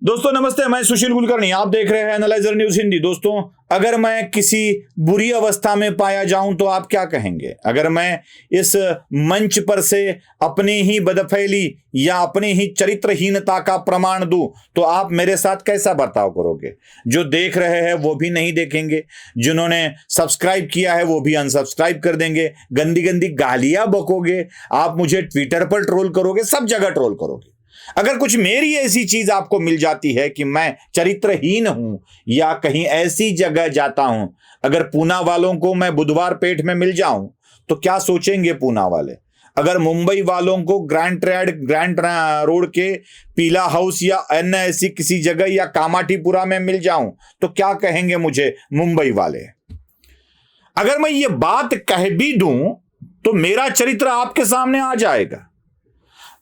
दोस्तों नमस्ते, मैं सुशील कुलकर्णी। आप देख रहे हैं एनालाइजर न्यूज हिंदी। दोस्तों, अगर मैं किसी बुरी अवस्था में पाया जाऊं तो आप क्या कहेंगे? अगर मैं इस मंच पर से अपनी ही बदफैली या अपनी ही चरित्रहीनता का प्रमाण दूं तो आप मेरे साथ कैसा बर्ताव करोगे? जो देख रहे हैं वो भी नहीं देखेंगे, जिन्होंने सब्सक्राइब किया है वो भी अनसब्सक्राइब कर देंगे, गंदी गंदी गालियां बकोगे, आप मुझे ट्विटर पर ट्रोल करोगे, सब जगह ट्रोल करोगे। अगर कुछ मेरी ऐसी चीज आपको मिल जाती है कि मैं चरित्रहीन हूं या कहीं ऐसी जगह जाता हूं, अगर पूना वालों को मैं बुधवार पेठ में मिल जाऊं तो क्या सोचेंगे पूना वाले? अगर मुंबई वालों को ग्रैंड रोड के पीला हाउस या अन्य ऐसी किसी जगह या कामाठीपुरा में मिल जाऊं तो क्या कहेंगे मुझे मुंबई वाले? अगर मैं ये बात कह भी दूं तो मेरा चरित्र आपके सामने आ जाएगा।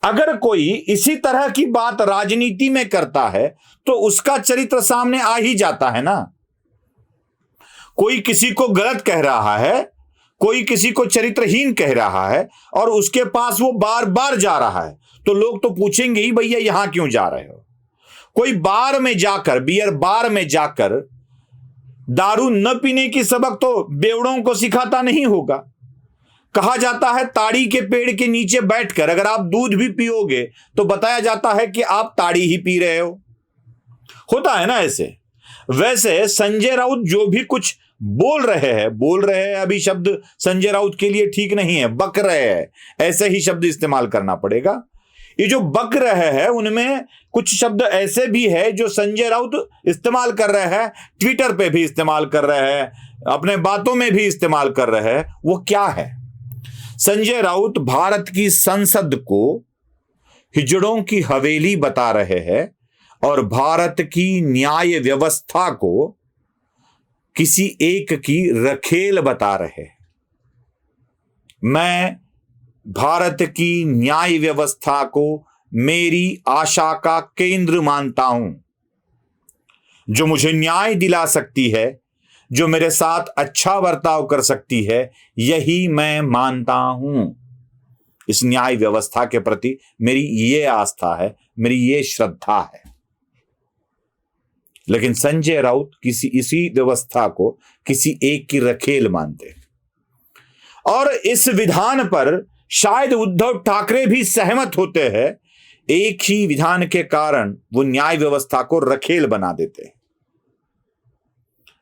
अगर कोई इसी तरह की बात राजनीति में करता है तो उसका चरित्र सामने आ ही जाता है ना। कोई किसी को गलत कह रहा है, कोई किसी को चरित्रहीन कह रहा है और उसके पास वो बार बार जा रहा है तो लोग तो पूछेंगे ही, भैया यहां क्यों जा रहे हो? कोई बार में जाकर, बियर बार में जाकर दारू न पीने की सबक तो बेवड़ों को सिखाता नहीं होगा। कहा जाता है ताड़ी के पेड़ के नीचे बैठकर अगर आप दूध भी पियोगे तो बताया जाता है कि आप ताड़ी ही पी रहे हो। होता है ना ऐसे। वैसे संजय राउत जो भी कुछ बोल रहे हैं, अभी शब्द संजय राउत के लिए ठीक नहीं है, बक रहे हैं, ऐसे ही शब्द इस्तेमाल करना पड़ेगा। ये जो बक रहे हैं उनमें कुछ शब्द ऐसे भी है जो संजय राउत इस्तेमाल कर रहे हैं, ट्विटर पे भी इस्तेमाल कर रहे हैं, अपने बातों में भी इस्तेमाल कर रहे हैं। वो क्या है? संजय राउत भारत की संसद को हिजड़ों की हवेली बता रहे हैं और भारत की न्याय व्यवस्था को किसी एक की रखेल बता रहे हैं। मैं भारत की न्याय व्यवस्था को मेरी आशा का केंद्र मानता हूं, जो मुझे न्याय दिला सकती है, जो मेरे साथ अच्छा बर्ताव कर सकती है, यही मैं मानता हूं। इस न्याय व्यवस्था के प्रति मेरी ये आस्था है, मेरी ये श्रद्धा है। लेकिन संजय राउत इसी व्यवस्था को किसी एक की रखेल मानते और इस विधान पर शायद उद्धव ठाकरे भी सहमत होते हैं। एक ही विधान के कारण वो न्याय व्यवस्था को रखेल बना देते हैं।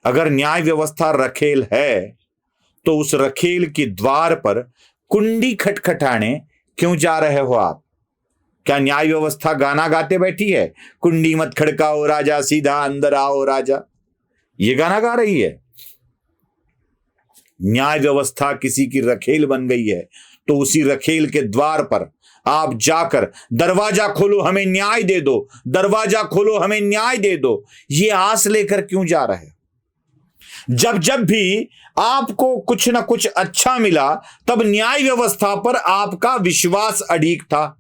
अगर न्याय व्यवस्था रखेल है तो उस रखेल के द्वार पर कुंडी खटखटाने क्यों जा रहे हो आप? क्या न्याय व्यवस्था गाना गाते बैठी है? कुंडी मत खड़काओ राजा, सीधा अंदर आओ राजा, ये गाना गा रही है? न्याय व्यवस्था किसी की रखेल बन गई है तो उसी रखेल के द्वार पर आप जाकर दरवाजा खोलो हमें न्याय दे दो, दरवाजा खोलो हमें न्याय दे दो, ये आस लेकर क्यों जा रहे हो? जब भी आपको कुछ ना कुछ अच्छा मिला तब न्याय व्यवस्था पर आपका विश्वास अडिग था।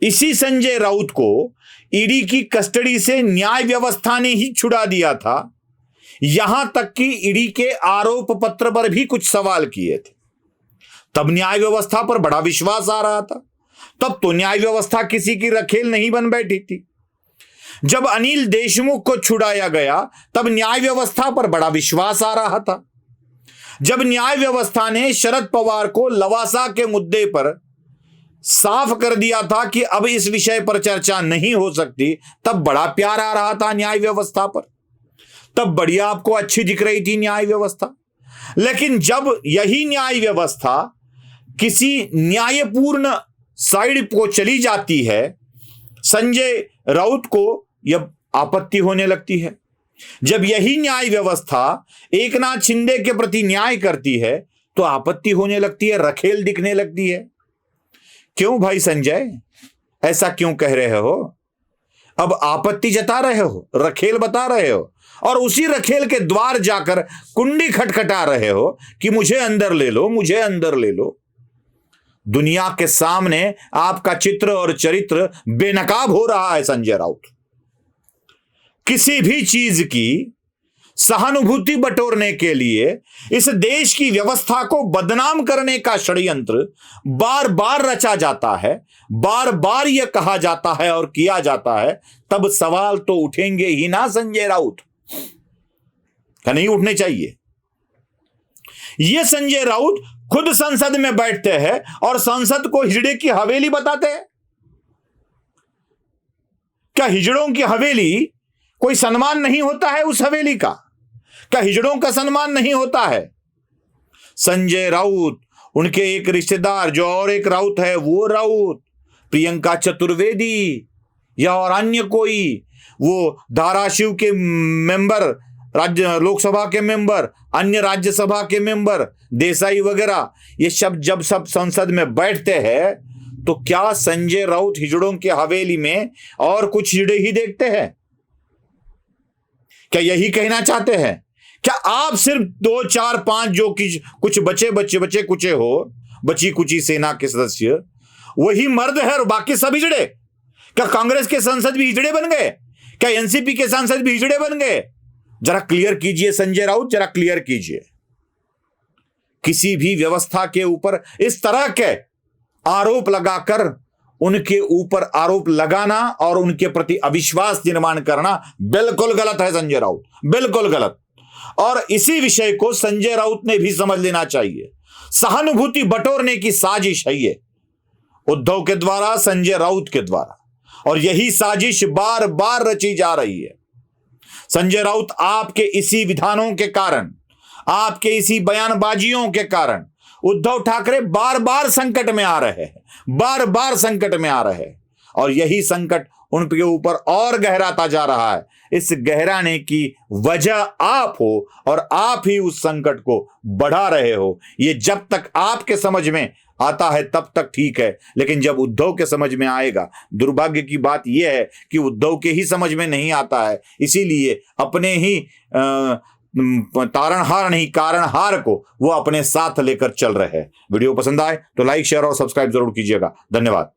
इसी संजय राउत को ईडी की कस्टडी से न्याय व्यवस्था ने ही छुड़ा दिया था। यहां तक कि ईडी के आरोप पत्र पर भी कुछ सवाल किए थे। तब न्याय व्यवस्था पर बड़ा विश्वास आ रहा था। तब तो न्याय व्यवस्था किसी की रखेल नहीं बन बैठी थी। जब अनिल देशमुख को छुड़ाया गया तब न्याय व्यवस्था पर बड़ा विश्वास आ रहा था। जब न्याय व्यवस्था ने शरद पवार को लवासा के मुद्दे पर साफ कर दिया था कि अब इस विषय पर चर्चा नहीं हो सकती, तब बड़ा प्यार आ रहा था न्याय व्यवस्था पर, तब बढ़िया आपको अच्छी दिख रही थी न्याय व्यवस्था। लेकिन जब यही न्याय व्यवस्था किसी न्यायपूर्ण साइड को चली जाती है, संजय राउत को यह आपत्ति होने लगती है। जब यही न्याय व्यवस्था एकनाथ शिंदे के प्रति न्याय करती है तो आपत्ति होने लगती है, रखेल दिखने लगती है। क्यों भाई संजय, ऐसा क्यों कह रहे हो? अब आपत्ति जता रहे हो, रखेल बता रहे हो और उसी रखेल के द्वार जाकर कुंडी खटखटा रहे हो कि मुझे अंदर ले लो, मुझे अंदर ले लो। दुनिया के सामने आपका चित्र और चरित्र बेनकाब हो रहा है संजय राउत। किसी भी चीज की सहानुभूति बटोरने के लिए इस देश की व्यवस्था को बदनाम करने का षड्यंत्र बार बार रचा जाता है, बार बार यह कहा जाता है और किया जाता है, तब सवाल तो उठेंगे ही ना संजय राउत का, नहीं उठने चाहिए। ये संजय राउत खुद संसद में बैठते हैं और संसद को हिजड़े की हवेली बताते हैं। क्या हिजड़ों की हवेली कोई सम्मान नहीं होता है उस हवेली का? क्या हिजड़ों का सम्मान नहीं होता है? संजय राउत, उनके एक रिश्तेदार जो और एक राउत है, वो राउत, प्रियंका चतुर्वेदी या और अन्य कोई, वो धाराशिव के मेंबर, राज्य लोकसभा के मेंबर, अन्य राज्यसभा के मेंबर, देसाई वगैरह, ये जब सब संसद में बैठते हैं तो क्या संजय राउत हिजड़ों की हवेली में और कुछ हिजड़े ही देखते हैं? क्या यही कहना चाहते हैं? क्या आप सिर्फ 2, 4, 5 जो कि कुछ बचे कुचे हो, बची कुची सेना के सदस्य, वही मर्द है और बाकी सब हिजड़े? क्या कांग्रेस के सांसद भी हिजड़े बन गए? क्या एनसीपी के सांसद भी हिजड़े बन गए? जरा क्लियर कीजिए संजय राउत, जरा क्लियर कीजिए। किसी भी व्यवस्था के ऊपर इस तरह के आरोप लगाकर उनके ऊपर आरोप लगाना और उनके प्रति अविश्वास निर्माण करना बिल्कुल गलत है संजय राउत, बिल्कुल गलत। और इसी विषय को संजय राउत ने भी समझ लेना चाहिए। सहानुभूति बटोरने की साजिश है ये, उद्धव के द्वारा, संजय राउत के द्वारा, और यही साजिश बार बार रची जा रही है। संजय राउत, आपके इसी विधानों के कारण, आपके इसी बयानबाजियों के कारण उद्धव ठाकरे बार बार संकट में आ रहे हैं, बार बार संकट में आ रहे हैं, और यही संकट उनके ऊपर और गहराता जा रहा है। इस गहराने की वजह आप हो और आप ही उस संकट को बढ़ा रहे हो। ये जब तक आपके समझ में आता है तब तक ठीक है, लेकिन जब उद्धव के समझ में आएगा, दुर्भाग्य की बात यह है कि उद्धव के ही समझ में नहीं आता है, इसीलिए अपने ही तारणहार नहीं कारणहार को वो अपने साथ लेकर चल रहे हैं। वीडियो पसंद आए तो लाइक, शेयर और सब्सक्राइब जरूर कीजिएगा। धन्यवाद।